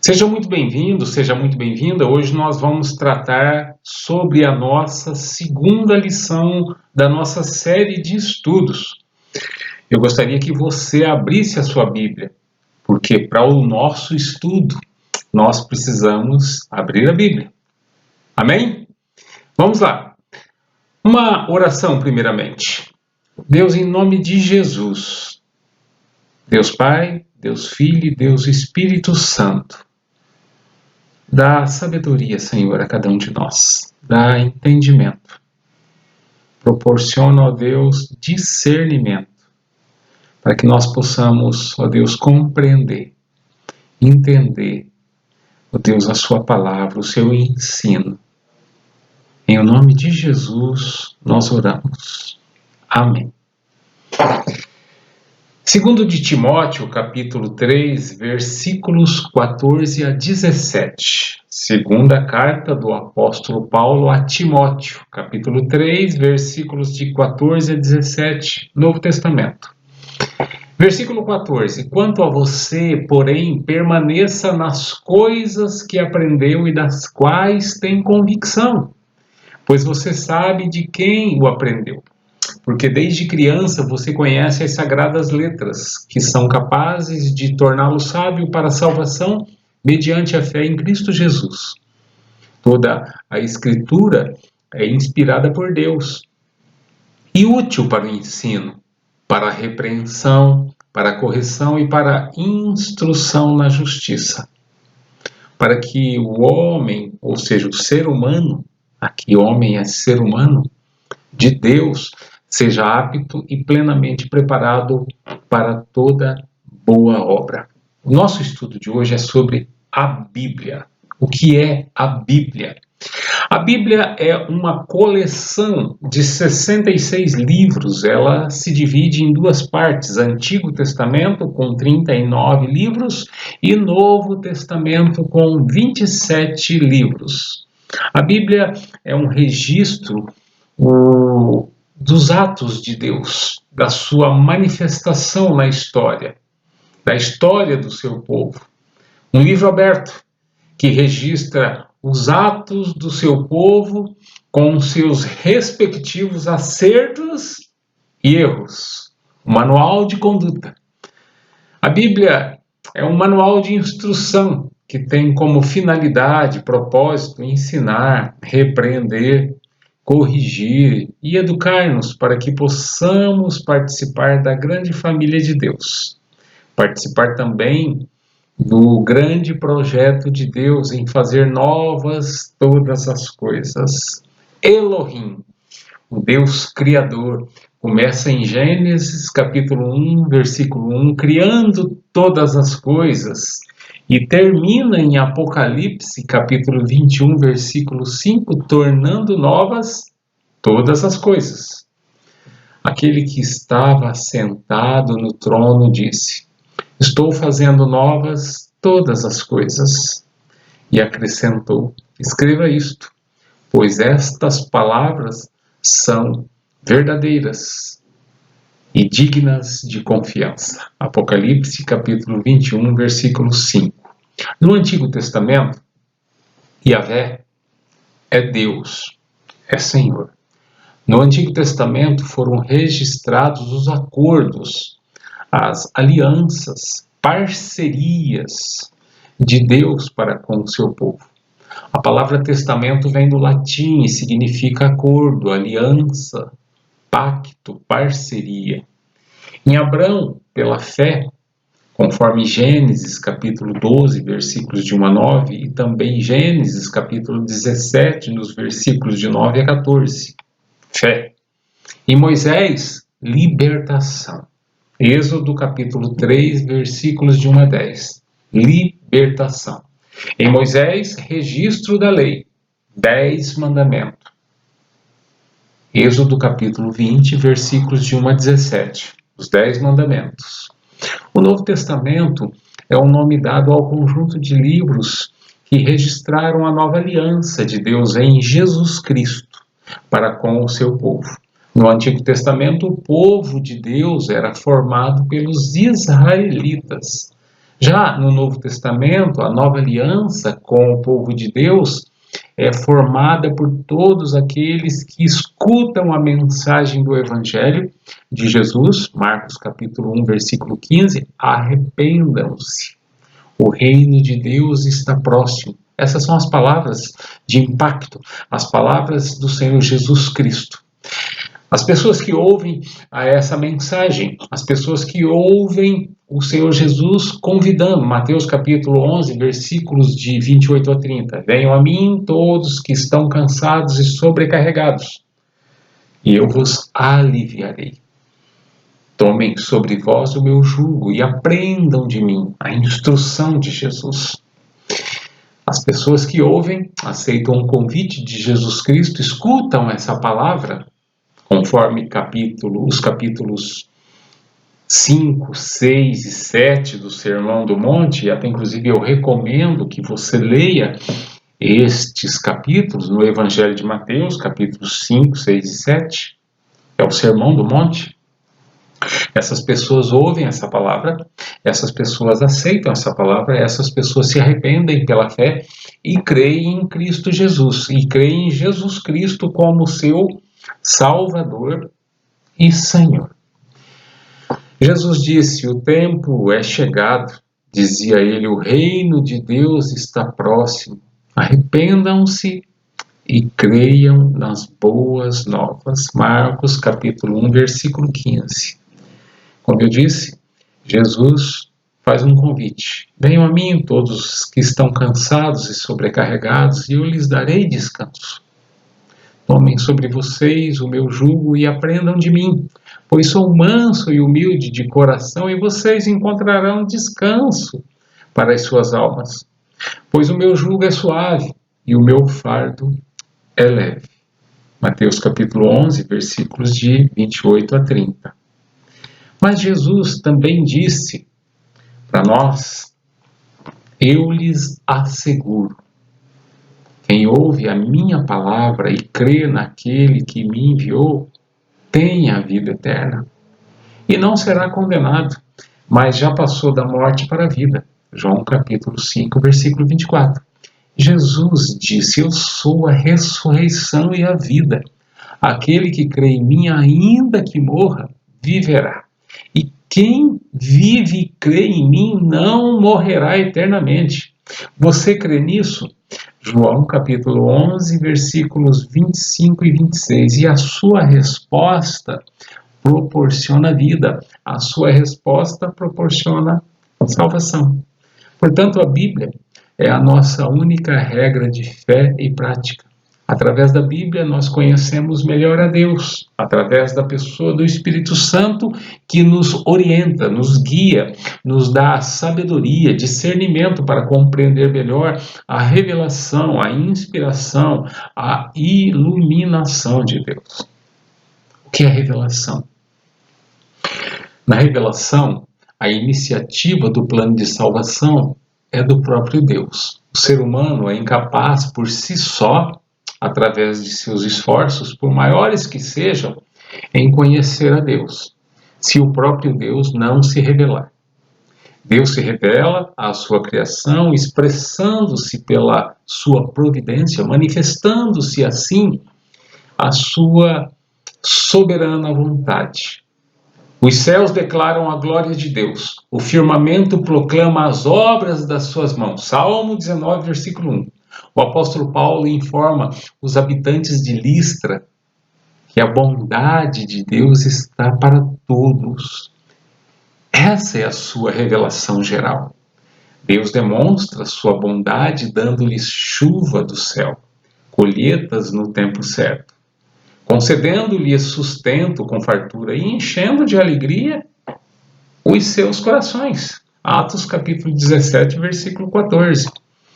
Seja muito bem-vindo, seja muito bem-vinda. Hoje nós vamos tratar sobre a nossa segunda lição da nossa série de estudos. Eu gostaria que você abrisse a sua Bíblia, porque para o nosso estudo nós precisamos abrir a Bíblia. Amém? Vamos lá. Uma oração primeiramente. Deus, em nome de Jesus, Deus Pai, Deus Filho e Deus Espírito Santo, dá sabedoria, Senhor, a cada um de nós. Dá entendimento. Proporciona, ó Deus, discernimento. Para que nós possamos, ó Deus, compreender, entender, ó Deus, a sua palavra, o seu ensino. Em o nome de Jesus, nós oramos. Amém. Segundo de Timóteo, capítulo 3, versículos 14 a 17. Segunda carta do apóstolo Paulo a Timóteo, capítulo 3, versículos de 14 a 17, Novo Testamento. Versículo 14. Quanto a você, porém, permaneça nas coisas que aprendeu e das quais tem convicção, pois você sabe de quem o aprendeu. Porque desde criança você conhece as sagradas letras, que são capazes de torná-lo sábio para a salvação mediante a fé em Cristo Jesus. Toda a Escritura é inspirada por Deus e útil para o ensino, para a repreensão, para a correção e para a instrução na justiça. Para que o homem, ou seja, o ser humano, aqui homem é ser humano, de Deus, seja apto e plenamente preparado para toda boa obra. O nosso estudo de hoje é sobre a Bíblia. O que é a Bíblia? A Bíblia é uma coleção de 66 livros. Ela se divide em duas partes: Antigo Testamento, com 39 livros, e Novo Testamento, com 27 livros. A Bíblia é um registro dos atos de Deus, da sua manifestação na história, da história do seu povo. Um livro aberto que registra os atos do seu povo com seus respectivos acertos e erros. Um manual de conduta. A Bíblia é um manual de instrução que tem como finalidade, propósito, ensinar, repreender, corrigir e educar-nos para que possamos participar da grande família de Deus. Participar também do grande projeto de Deus em fazer novas todas as coisas. Elohim, o Deus Criador, começa em Gênesis capítulo 1, versículo 1, criando todas as coisas, e termina em Apocalipse, capítulo 21, versículo 5, tornando novas todas as coisas. Aquele que estava sentado no trono disse: estou fazendo novas todas as coisas. E acrescentou: escreva isto, pois estas palavras são verdadeiras e dignas de confiança. Apocalipse, capítulo 21, versículo 5. No Antigo Testamento, Yahvé é Deus, é Senhor. No Antigo Testamento foram registrados os acordos, as alianças, parcerias de Deus para com o seu povo. A palavra testamento vem do latim e significa acordo, aliança, pacto, parceria. Em Abrão, pela fé, conforme Gênesis capítulo 12, versículos de 1 a 9, e também Gênesis capítulo 17, nos versículos de 9 a 14. Fé. Em Moisés, libertação. Êxodo capítulo 3, versículos de 1 a 10. Libertação. Em Moisés, registro da lei. 10 mandamentos. Êxodo capítulo 20, versículos de 1 a 17. Os 10 mandamentos. O Novo Testamento é o nome dado ao conjunto de livros que registraram a nova aliança de Deus em Jesus Cristo para com o seu povo. No Antigo Testamento, o povo de Deus era formado pelos israelitas. Já no Novo Testamento, a nova aliança com o povo de Deus é formada por todos aqueles que escutam a mensagem do Evangelho de Jesus, Marcos capítulo 1, versículo 15, arrependam-se. O reino de Deus está próximo. Essas são as palavras de impacto, as palavras do Senhor Jesus Cristo. As pessoas que ouvem essa mensagem, as pessoas que ouvem o Senhor Jesus convidando, Mateus capítulo 11, versículos de 28 a 30, venham a mim todos que estão cansados e sobrecarregados, e eu vos aliviarei. Tomem sobre vós o meu jugo e aprendam de mim a instrução de Jesus. As pessoas que ouvem, aceitam o convite de Jesus Cristo, escutam essa palavra, conforme os capítulos 5, 6 e 7 do Sermão do Monte, e até inclusive eu recomendo que você leia estes capítulos no Evangelho de Mateus, capítulos 5, 6 e 7, é o Sermão do Monte. Essas pessoas ouvem essa palavra, essas pessoas aceitam essa palavra, essas pessoas se arrependem pela fé e creem em Cristo Jesus, e creem em Jesus Cristo como seu Salvador e Senhor. Jesus disse: o tempo é chegado, dizia ele, o reino de Deus está próximo. Arrependam-se e creiam nas boas novas. Marcos capítulo 1, versículo 15. Como eu disse, Jesus faz um convite. Venham a mim todos que estão cansados e sobrecarregados, e eu lhes darei descanso. Tomem sobre vocês o meu jugo e aprendam de mim, pois sou manso e humilde de coração, e vocês encontrarão descanso para as suas almas. Pois o meu jugo é suave e o meu fardo é leve. Mateus capítulo 11, versículos de 28 a 30. Mas Jesus também disse para nós: eu lhes asseguro, quem ouve a minha palavra e crê naquele que me enviou, tem a vida eterna e não será condenado, mas já passou da morte para a vida. João capítulo 5, versículo 24. Jesus disse: eu sou a ressurreição e a vida. Aquele que crê em mim, ainda que morra, viverá. E quem vive e crê em mim não morrerá eternamente. Você crê nisso? João capítulo 11, versículos 25 e 26. E a sua resposta proporciona vida. A sua resposta proporciona salvação. Portanto, a Bíblia é a nossa única regra de fé e prática. Através da Bíblia, nós conhecemos melhor a Deus, através da pessoa do Espírito Santo, que nos orienta, nos guia, nos dá sabedoria, discernimento para compreender melhor a revelação, a inspiração, a iluminação de Deus. O que é revelação? Na revelação, a iniciativa do plano de salvação é do próprio Deus. O ser humano é incapaz por si só, através de seus esforços, por maiores que sejam, em conhecer a Deus, se o próprio Deus não se revelar. Deus se revela à sua criação, expressando-se pela sua providência, manifestando-se assim a sua soberana vontade. Os céus declaram a glória de Deus, o firmamento proclama as obras das suas mãos. Salmo 19, versículo 1. O apóstolo Paulo informa os habitantes de Listra que a bondade de Deus está para todos. Essa é a sua revelação geral. Deus demonstra sua bondade dando-lhes chuva do céu, colheitas no tempo certo, concedendo-lhes sustento com fartura e enchendo de alegria os seus corações. Atos capítulo 17, versículo 14.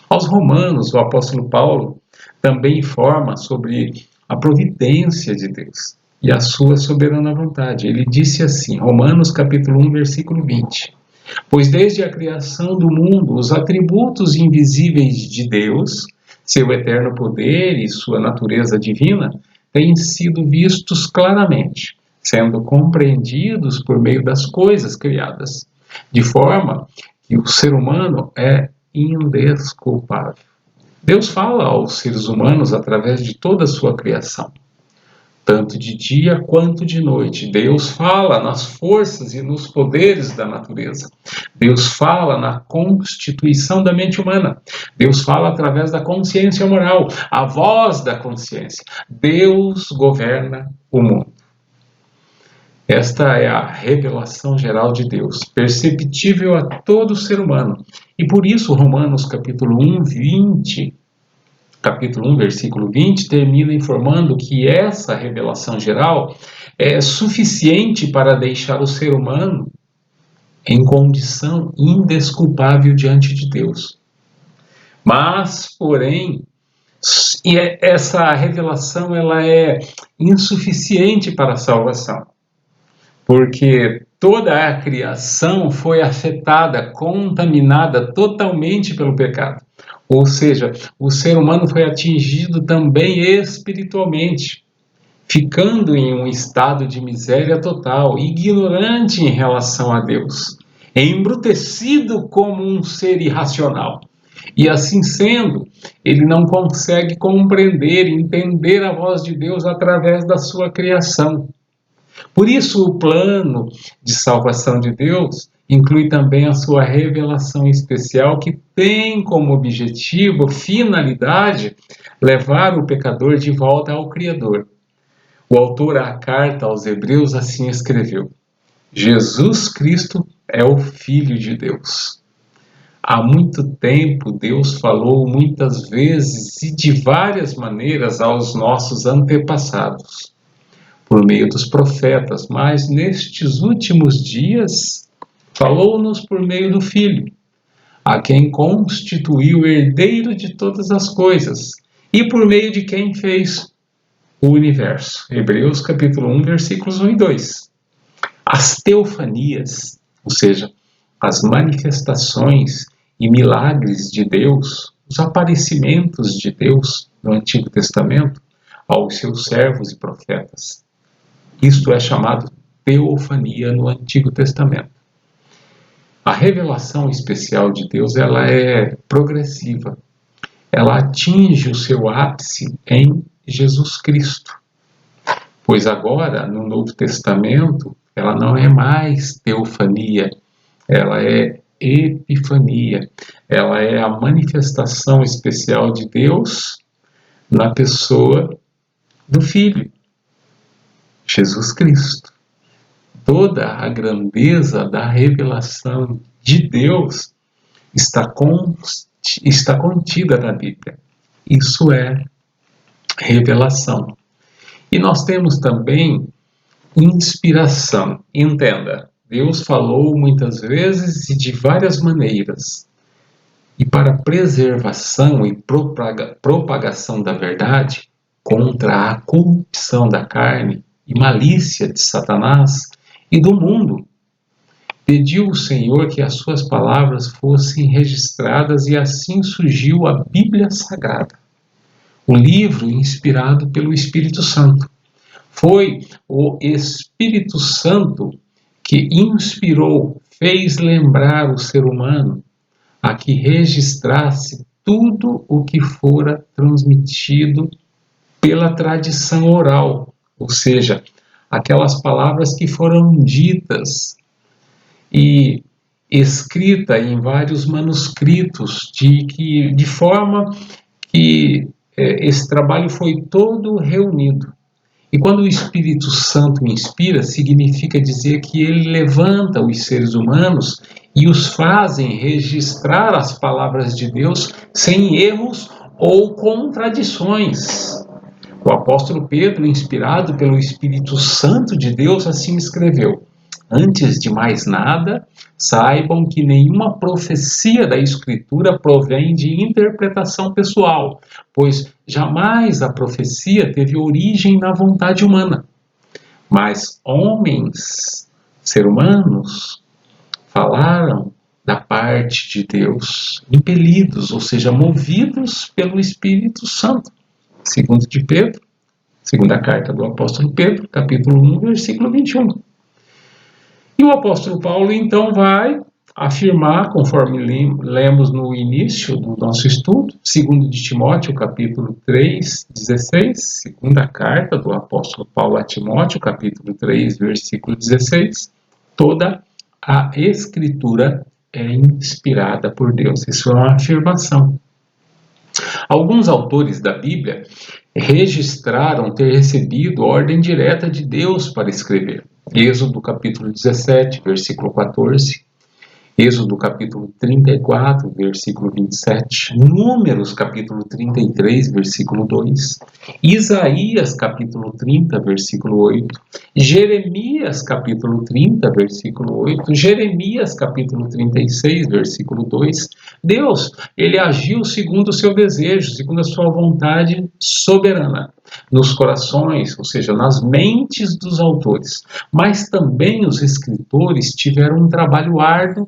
Aos Romanos, o apóstolo Paulo também informa sobre a providência de Deus e a sua soberana vontade. Ele disse assim, Romanos capítulo 1, versículo 20. Pois desde a criação do mundo, os atributos invisíveis de Deus, seu eterno poder e sua natureza divina, têm sido vistos claramente, sendo compreendidos por meio das coisas criadas, de forma E o ser humano é indesculpável. Deus fala aos seres humanos através de toda a sua criação, tanto de dia quanto de noite. Deus fala nas forças e nos poderes da natureza. Deus fala na constituição da mente humana. Deus fala através da consciência moral, a voz da consciência. Deus governa o mundo. Esta é a revelação geral de Deus, perceptível a todo ser humano. E por isso Romanos capítulo 1, versículo 20, termina informando que essa revelação geral é suficiente para deixar o ser humano em condição indesculpável diante de Deus. Mas, porém, essa revelação ela é insuficiente para a salvação. Porque toda a criação foi afetada, contaminada totalmente pelo pecado. Ou seja, o ser humano foi atingido também espiritualmente, ficando em um estado de miséria total, ignorante em relação a Deus, embrutecido como um ser irracional. E assim sendo, ele não consegue compreender, entender a voz de Deus através da sua criação. Por isso, o plano de salvação de Deus inclui também a sua revelação especial, que tem como objetivo, finalidade, levar o pecador de volta ao Criador. O autor da carta aos Hebreus assim escreveu: Jesus Cristo é o Filho de Deus. Há muito tempo, Deus falou muitas vezes e de várias maneiras aos nossos antepassados, por meio dos profetas, mas nestes últimos dias falou-nos por meio do Filho, a quem constituiu o herdeiro de todas as coisas e por meio de quem fez o universo. Hebreus capítulo 1, versículos 1 e 2. As teofanias, ou seja, as manifestações e milagres de Deus, os aparecimentos de Deus no Antigo Testamento aos seus servos e profetas. Isto é chamado teofania no Antigo Testamento. A revelação especial de Deus ela é progressiva. Ela atinge o seu ápice em Jesus Cristo. Pois agora, no Novo Testamento, ela não é mais teofania, ela é epifania. Ela é a manifestação especial de Deus na pessoa do Filho, Jesus Cristo. Toda a grandeza da revelação de Deus está contida na Bíblia. Isso é revelação. E nós temos também inspiração. Entenda, Deus falou muitas vezes e de várias maneiras. E para preservação e propagação da verdade, contra a corrupção da carne e malícia de Satanás e do mundo, pediu o Senhor que as suas palavras fossem registradas e assim surgiu a Bíblia Sagrada, o livro inspirado pelo Espírito Santo. Foi o Espírito Santo que inspirou, fez lembrar o ser humano a que registrasse tudo o que fora transmitido pela tradição oral, ou seja, aquelas palavras que foram ditas e escrita em vários manuscritos, de forma que esse trabalho foi todo reunido. E quando o Espírito Santo inspira, significa dizer que ele levanta os seres humanos e os fazem registrar as palavras de Deus sem erros ou contradições. O apóstolo Pedro, inspirado pelo Espírito Santo de Deus, assim escreveu: antes de mais nada, saibam que nenhuma profecia da Escritura provém de interpretação pessoal, pois jamais a profecia teve origem na vontade humana. Mas homens, seres humanos, falaram da parte de Deus, impelidos, ou seja, movidos pelo Espírito Santo. Segundo de Pedro, segunda carta do apóstolo Pedro, capítulo 1, versículo 21. E o apóstolo Paulo, então, vai afirmar, conforme lemos no início do nosso estudo, 2 de Timóteo, capítulo 3, 16, segunda carta do apóstolo Paulo a Timóteo, capítulo 3, versículo 16, toda a Escritura é inspirada por Deus. Isso é uma afirmação. Alguns autores da Bíblia registraram ter recebido ordem direta de Deus para escrever. Êxodo capítulo 17, versículo 14. Êxodo capítulo 34, versículo 27, Números capítulo 33, versículo 2, Isaías capítulo 30, versículo 8, Jeremias capítulo 30, versículo 8, Jeremias capítulo 36, versículo 2. Deus, ele agiu segundo o seu desejo, segundo a sua vontade soberana, nos corações, ou seja, nas mentes dos autores, mas também os escritores tiveram um trabalho árduo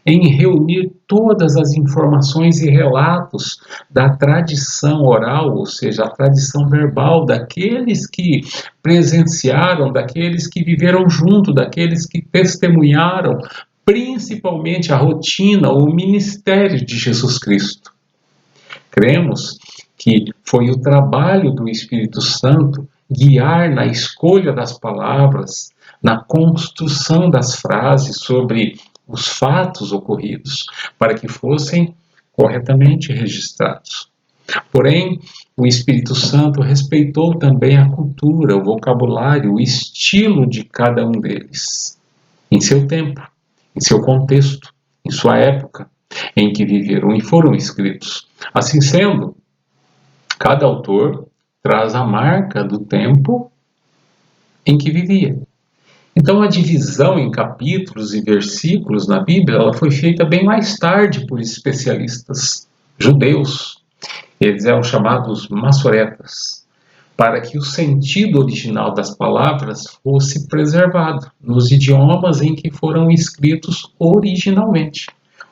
em reunir todas as informações e relatos da tradição oral, ou seja, a tradição verbal daqueles que presenciaram, daqueles que viveram junto, daqueles que testemunharam, principalmente a rotina, o ministério de Jesus Cristo. Cremos que foi o trabalho do Espírito Santo guiar na escolha das palavras, na construção das frases sobre os fatos ocorridos, para que fossem corretamente registrados. Porém, o Espírito Santo respeitou também a cultura, o vocabulário, o estilo de cada um deles, em seu tempo, em seu contexto, em sua época em que viveram e foram escritos. Assim sendo, cada autor traz a marca do tempo em que vivia. Então, a divisão em capítulos e versículos na Bíblia ela foi feita bem mais tarde por especialistas judeus. Eles eram chamados massoretas, para que o sentido original das palavras fosse preservado nos idiomas em que foram escritos originalmente.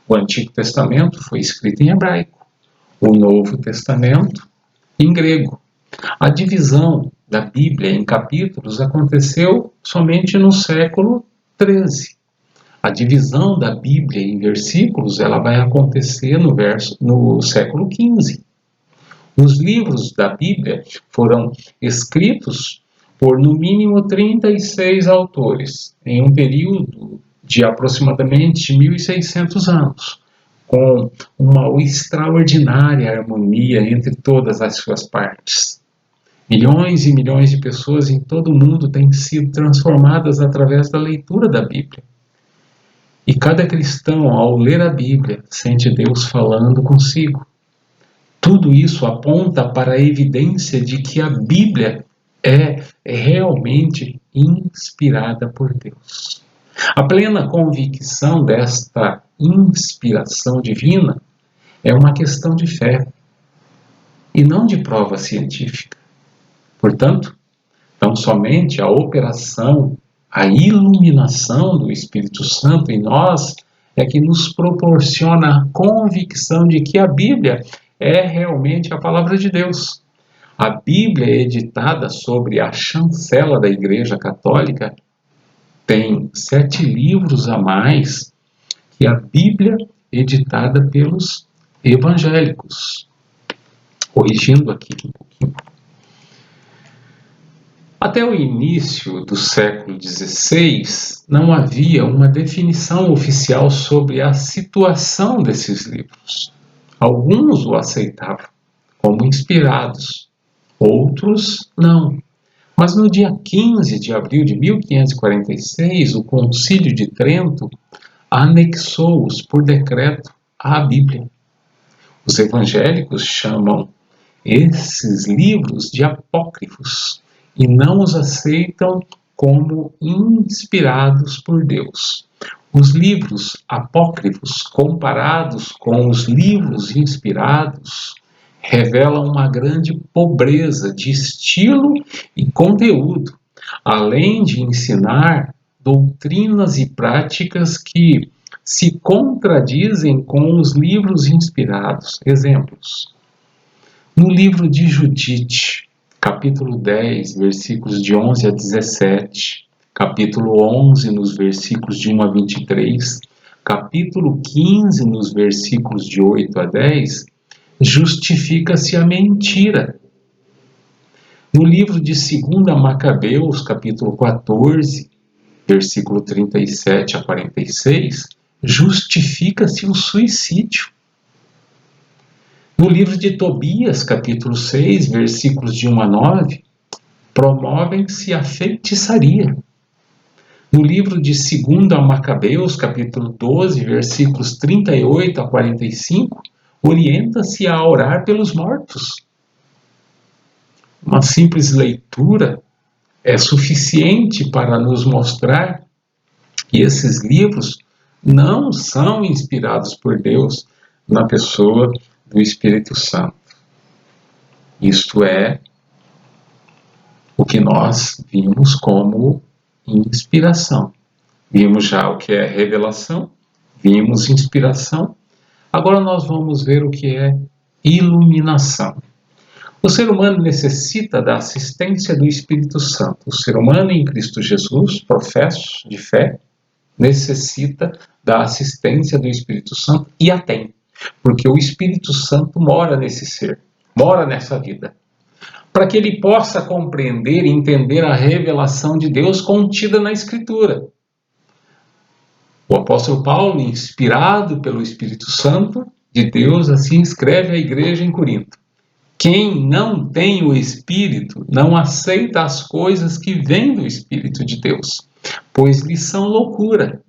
O Antigo Testamento foi escrito em hebraico, o Novo Testamento em grego. A divisão da Bíblia em capítulos aconteceu somente no século XIII. A divisão da Bíblia em versículos ela vai acontecer no século XV. Os livros da Bíblia foram escritos por no mínimo 36 autores, em um período de aproximadamente 1.600 anos, com uma extraordinária harmonia entre todas as suas partes. Milhões e milhões de pessoas em todo o mundo têm sido transformadas através da leitura da Bíblia. E cada cristão, ao ler a Bíblia, sente Deus falando consigo. Tudo isso aponta para a evidência de que a Bíblia é realmente inspirada por Deus. A plena convicção desta inspiração divina é uma questão de fé e não de prova científica. Portanto, não somente a operação, a iluminação do Espírito Santo em nós é que nos proporciona a convicção de que a Bíblia é realmente a palavra de Deus. A Bíblia editada sobre a chancela da Igreja Católica tem 7 livros a mais que a Bíblia editada pelos evangélicos. Corrigindo aqui um pouquinho. Até o início do século XVI, não havia uma definição oficial sobre a situação desses livros. Alguns o aceitavam como inspirados, outros não. Mas no dia 15 de abril de 1546, o Concílio de Trento anexou-os por decreto à Bíblia. Os evangélicos chamam esses livros de apócrifos e não os aceitam como inspirados por Deus. Os livros apócrifos, comparados com os livros inspirados, revelam uma grande pobreza de estilo e conteúdo, além de ensinar doutrinas e práticas que se contradizem com os livros inspirados. Exemplos. No livro de Judite, capítulo 10, versículos de 11 a 17, capítulo 11, nos versículos de 1 a 23, capítulo 15, nos versículos de 8 a 10, justifica-se a mentira. No livro de 2 Macabeus, capítulo 14, versículo 37 a 46, justifica-se o suicídio. No livro de Tobias, capítulo 6, versículos de 1 a 9, promovem-se a feitiçaria. No livro de 2 Macabeus, capítulo 12, versículos 38 a 45, orienta-se a orar pelos mortos. Uma simples leitura é suficiente para nos mostrar que esses livros não são inspirados por Deus na pessoa do Espírito Santo. Isto é o que nós vimos como inspiração. Vimos já o que é revelação, vimos inspiração. Agora nós vamos ver o que é iluminação. O ser humano necessita da assistência do Espírito Santo. O ser humano em Cristo Jesus, professo de fé, necessita da assistência do Espírito Santo e a tem, porque o Espírito Santo mora nesse ser, mora nessa vida, para que ele possa compreender e entender a revelação de Deus contida na Escritura. O apóstolo Paulo, inspirado pelo Espírito Santo de Deus, assim escreve à igreja em Corinto: quem não tem o Espírito não aceita as coisas que vêm do Espírito de Deus, pois lhes são loucura,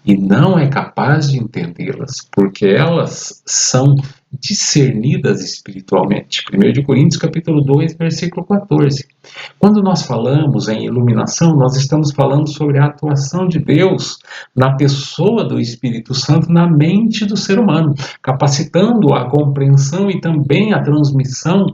e não é capaz de entendê-las, porque elas são discernidas espiritualmente. 1 Coríntios capítulo 2, versículo 14. Quando nós falamos em iluminação, nós estamos falando sobre a atuação de Deus na pessoa do Espírito Santo na mente do ser humano, capacitando a compreensão e também a transmissão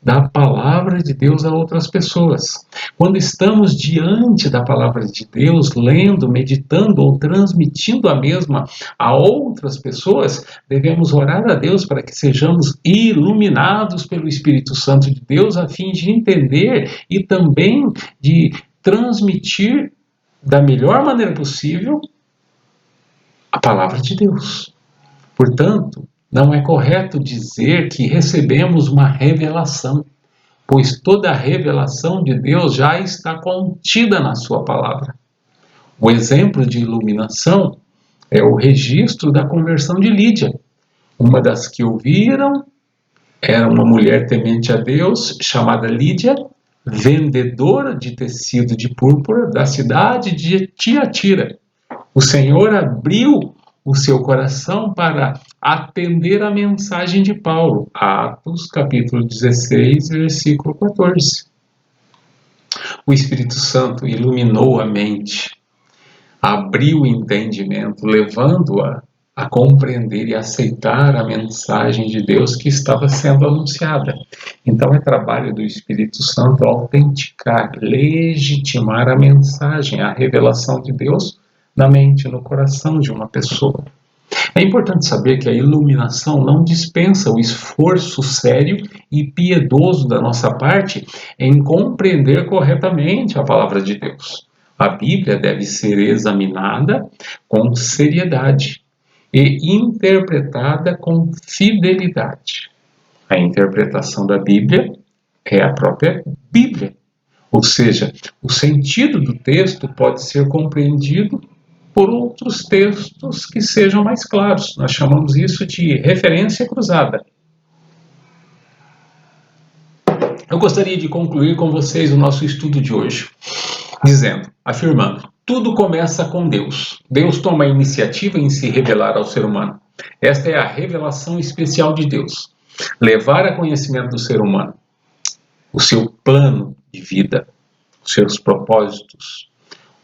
da palavra de Deus a outras pessoas. Quando estamos diante da palavra de Deus, lendo, meditando ou transmitindo a mesma a outras pessoas, devemos orar a Deus para que sejamos iluminados pelo Espírito Santo de Deus, a fim de entender e também de transmitir da melhor maneira possível a palavra de Deus. Portanto, não é correto dizer que recebemos uma revelação, pois toda a revelação de Deus já está contida na sua palavra. O exemplo de iluminação é o registro da conversão de Lídia. Uma das que ouviram era uma mulher temente a Deus, chamada Lídia, vendedora de tecido de púrpura da cidade de Tiatira. O Senhor abriu o seu coração para atender a mensagem de Paulo. Atos, capítulo 16, versículo 14. O Espírito Santo iluminou a mente, abriu o entendimento, levando-a a compreender e aceitar a mensagem de Deus que estava sendo anunciada. Então é trabalho do Espírito Santo autenticar, legitimar a mensagem, a revelação de Deus na mente, no coração de uma pessoa. É importante saber que a iluminação não dispensa o esforço sério e piedoso da nossa parte em compreender corretamente a palavra de Deus. A Bíblia deve ser examinada com seriedade e interpretada com fidelidade. A interpretação da Bíblia é a própria Bíblia, ou seja, o sentido do texto pode ser compreendido por outros textos que sejam mais claros. Nós chamamos isso de referência cruzada. Eu gostaria de concluir com vocês o nosso estudo de hoje, afirmando, tudo começa com Deus. Deus toma a iniciativa em se revelar ao ser humano. Esta é a revelação especial de Deus. Levar a conhecimento do ser humano o seu plano de vida, os seus propósitos,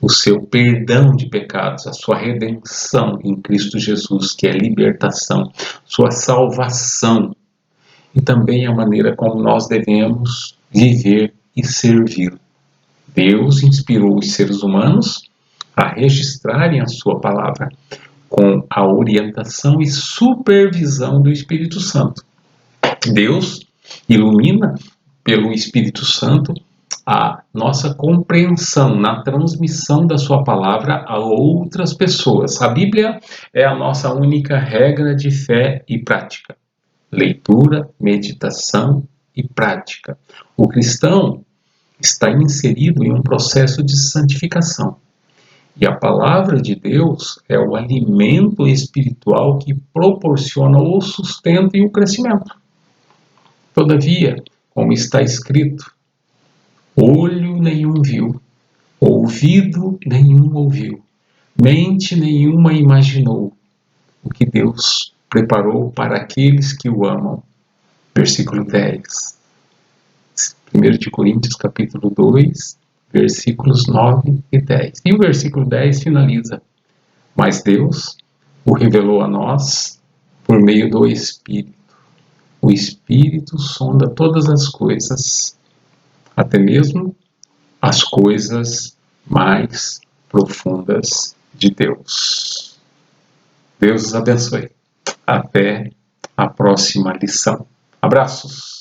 o seu perdão de pecados, a sua redenção em Cristo Jesus, que é libertação, sua salvação, e também a maneira como nós devemos viver e servir. Deus inspirou os seres humanos a registrarem a sua palavra com a orientação e supervisão do Espírito Santo. Deus ilumina pelo Espírito Santo a nossa compreensão na transmissão da sua palavra a outras pessoas. A Bíblia é a nossa única regra de fé e prática. Leitura, meditação e prática. O cristão está inserido em um processo de santificação. E a palavra de Deus é o alimento espiritual que proporciona o sustento e o crescimento. Todavia, como está escrito, olho nenhum viu, ouvido nenhum ouviu, mente nenhuma imaginou o que Deus preparou para aqueles que o amam. Versículo 10. 1 de Coríntios, capítulo 2, versículos 9 e 10. E o versículo 10 finaliza: mas Deus o revelou a nós por meio do Espírito. O Espírito sonda todas as coisas, até mesmo as coisas mais profundas de Deus. Deus os abençoe. Até a próxima lição. Abraços.